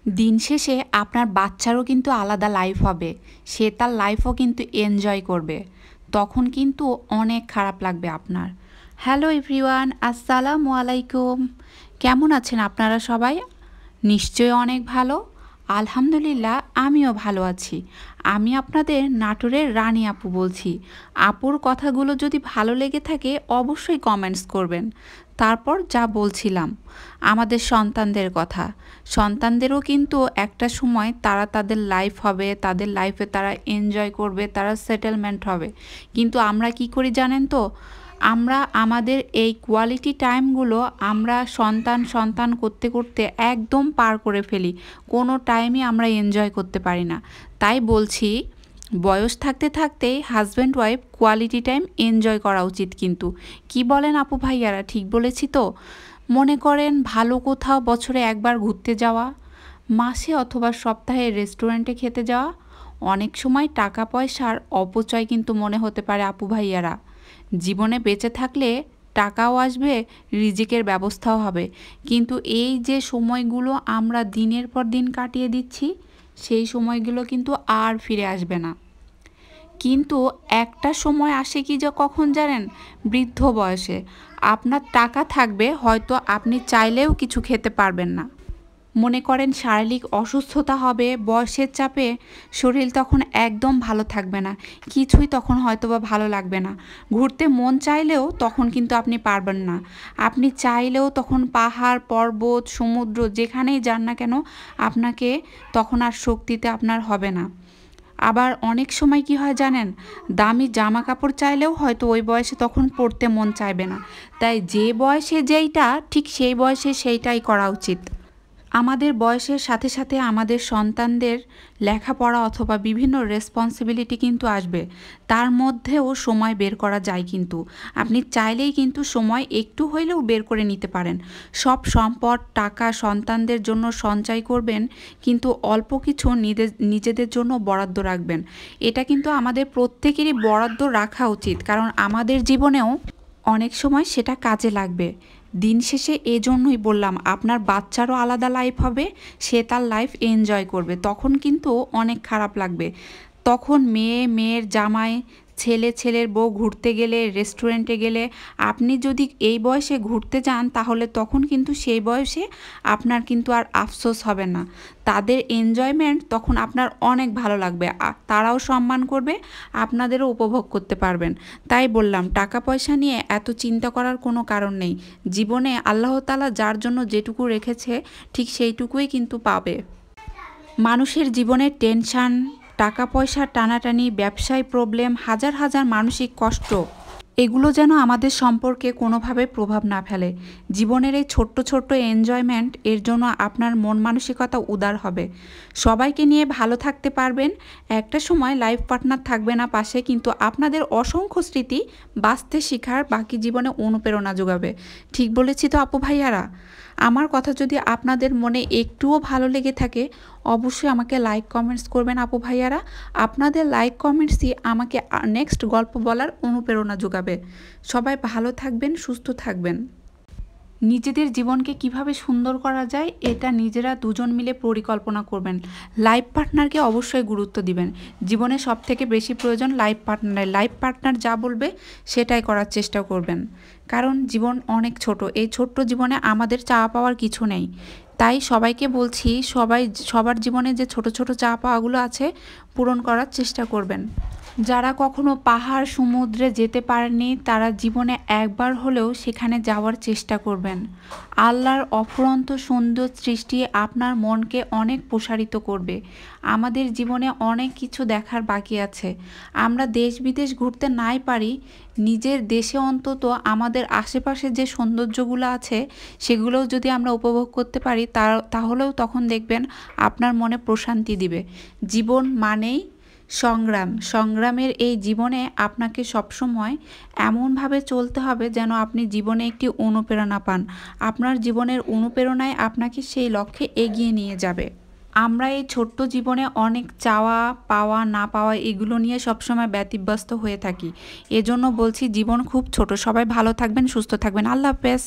দিন শেষে আপনার বাচ্চারও কিন্তু আলাদা লাইফ হবে, সে তার লাইফও কিন্তু এনজয় করবে, তখন কিন্তু অনেক খারাপ লাগবে আপনার। হ্যালো এভরিওয়ান, আসসালামু আলাইকুম। কেমন আছেন আপনারা সবাই? নিশ্চয়ই অনেক ভালো। আলহামদুলিল্লাহ, আমিও ভালো আছি। আমি আপনাদের নাটোরের রানী আপু বলছি। আপুর কথাগুলো যদি ভালো লেগে থাকে অবশ্যই কমেন্টস করবেন। তারপর যা বলছিলাম আমাদের সন্তানদের কথা, সন্তানদেরও কিন্তু একটা সময় তারা তাদের লাইফ হবে, তাদের লাইফে তারা এনজয় করবে, তারা সেটেলমেন্ট হবে। কিন্তু আমরা কি করি জানেন তো? আমরা আমাদের এই কোয়ালিটি টাইমগুলো আমরা সন্তান সন্তান করতে করতে একদম পার করে ফেলি, কোনো টাইমই আমরা এনজয় করতে পারি না। তাই বলছি, বয়স থাকতে থাকতেই husband wife quality time enjoy করা উচিত। কিন্তু কি বলেন আপু ভাইয়ারা, ঠিক বলেছি তো? মনে করেন ভালো কোথাও বছরে একবার ঘুরতে যাওয়া, মাসে অথবা সপ্তাহে রেস্টুরেন্টে খেতে যাওয়া। অনেক সময় টাকা পয়সার অপচয় কিন্তু মনে হতে পারে আপু ভাইয়ারা। জীবনে বেঁচে থাকলে টাকাও আসবে, রিজিকের ব্যবস্থাও হবে, কিন্তু এই যে সময়গুলো আমরা দিনের পর দিন কাটিয়ে দিচ্ছি, সেই সময়গুলো কিন্তু আর ফিরে আসবে না। কিন্তু একটা সময় আসে কি, যে কখন জানেন? বৃদ্ধ বয়সে আপনার টাকা থাকবে, হয়তো আপনি চাইলেও কিছু খেতে পারবেন না। মনে করেন শারীরিক অসুস্থতা হবে, বয়সের চাপে শরীর তখন একদম ভালো থাকবে না, কিছুই তখন হয়তো বা ভালো লাগবে না। ঘুরতে মন চাইলেও তখন কিন্তু আপনি পারবেন না। আপনি চাইলেও তখন পাহাড় পর্বত সমুদ্র যেখানেই যান না কেন, আপনাকে তখন আর শক্তিতে আপনার হবে না। আবার অনেক সময় কি হয় জানেন? দামি জামা কাপড় চাইলেও হয়তো ওই বয়সে তখন পরতে মন চাইবে না। তাই যে বয়সে যেইটা ঠিক সেই বয়সে সেইটাই করা উচিত। আমাদের বয়সের সাথে সাথে আমাদের সন্তানদের লেখাপড়া অথবা বিভিন্ন রেসপন্সিবিলিটি কিন্তু আসবে, তার মধ্যেও সময় বের করা যায়। কিন্তু আপনি চাইলেই কিন্তু সময় একটু হইলেও বের করে নিতে পারেন। সব সম্পদ টাকা সন্তানদের জন্য সঞ্চয় করবেন, কিন্তু অল্প কিছু নিজেদের জন্য বরাদ্দ রাখবেন। এটা কিন্তু আমাদের প্রত্যেকেরই বরাদ্দ রাখা উচিত, কারণ আমাদের জীবনেও অনেক সময় সেটা কাজে লাগবে। দিন শেষে এজন্যই বললাম, আপনার বাচ্চারও আলাদা লাইফ হবে, সে তার লাইফ এনজয় করবে, তখন কিন্তু অনেক খারাপ লাগবে। তখন মেয়ে মেয়ের জামাই, ছেলে ছেলের বউ ঘুরতে গেলে, রেস্টুরেন্টে গেলে, আপনি যদি এই বয়সে ঘুরতে যান, তাহলে তখন কিন্তু সেই বয়সে আপনার কিন্তু আর আফসোস হবে না। তাদের এনজয়মেন্ট তখন আপনার অনেক ভালো লাগবে, তারাও সম্মান করবে, আপনাদেরও উপভোগ করতে পারবেন। তাই বললাম, টাকা পয়সা নিয়ে এত চিন্তা করার কোনো কারণ নেই। জীবনে আল্লাহ তাআলা যার জন্য যেটুকু রেখেছে ঠিক সেইটুকুই কিন্তু পাবে। মানুষের জীবনের টেনশন, টাকা পয়সার টানাটানি, ব্যবসায় প্রবলেম, হাজার হাজার মানসিক কষ্ট, এগুলো যেন আমাদের সম্পর্কে কোনোভাবে প্রভাব না ফেলে। জীবনের এই ছোট্ট ছোট্ট এনজয়মেন্ট, এর জন্য আপনার মন মানসিকতা উদার হবে। সবাইকে নিয়ে ভালো থাকতে পারবেন। একটা সময় লাইফ পার্টনার থাকবে না পাশে, কিন্তু আপনাদের অসংখ্য স্মৃতি বাঁচতে শেখার বাকি জীবনে অনুপ্রেরণা যোগাবে। ঠিক বলেছি তো আপু ভাইয়ারা? আমার কথা যদি আপনাদের মনে একটুও ভালো লেগে থাকে, অবশ্যই আমাকে লাইক কমেন্টস করবেন আপু ভাইয়ারা। আপনাদের লাইক কমেন্টসই আমাকে নেক্সট গল্প বলার অনুপ্রেরণা যোগাবে। সবাই ভালো থাকবেন, সুস্থ থাকবেন। নিজেদের জীবনকে কিভাবে সুন্দর করা যায়, এটা নিজেরা দুজন মিলে পরিকল্পনা করবেন। লাইফ পার্টনারকে অবশ্যই গুরুত্ব দিবেন। জীবনে সবথেকে বেশি প্রয়োজন লাইফ পার্টনার। লাইফ পার্টনার যা বলবে সেটাই করার চেষ্টা করবেন, কারণ জীবন অনেক ছোট। এই ছোট্ট জীবনে আমাদের চাওয়া পাওয়ার কিছু নেই। তাই সবাইকে বলছি, সবার জীবনে যে ছোট ছোট চাওয়া পাওয়াগুলো আছে পূরণ করার চেষ্টা করবেন। যারা কখনো পাহাড় সমুদ্রে যেতে পারেননি, তারা জীবনে একবার হলেও সেখানে যাওয়ার চেষ্টা করবেন। আল্লাহর অফুরন্ত সুন্দর সৃষ্টি আপনার মনকে অনেক প্রসারিত করবে। আমাদের জীবনে অনেক কিছু দেখার বাকি আছে। আমরা দেশ বিদেশ ঘুরতে নাই পারি, নিজের দেশে অন্তত আমাদের আশেপাশে যে সৌন্দর্যগুলো আছে সেগুলোও যদি আমরা উপভোগ করতে পারি, তাহলেও তখন দেখবেন আপনার মনে প্রশান্তি দিবে। জীবন মানেই সংগ্রাম। সংগ্রামের এই জীবনে আপনাকে সবসময় এমনভাবে চলতে হবে যেন আপনি জীবনে একটি অনুপ্রেরণা পান। আপনার জীবনের অনুপ্রেরণায় আপনাকে সেই লক্ষ্যে এগিয়ে নিয়ে যাবে। আমরা এই ছোট্ট জীবনে অনেক চাওয়া পাওয়া না পাওয়া এগুলো নিয়ে সবসময় ব্যতিব্যস্ত হয়ে থাকি। এজন্য বলছি, জীবন খুব ছোট। সবাই ভালো থাকবেন, সুস্থ থাকবেন। আল্লাহ হাফেজ।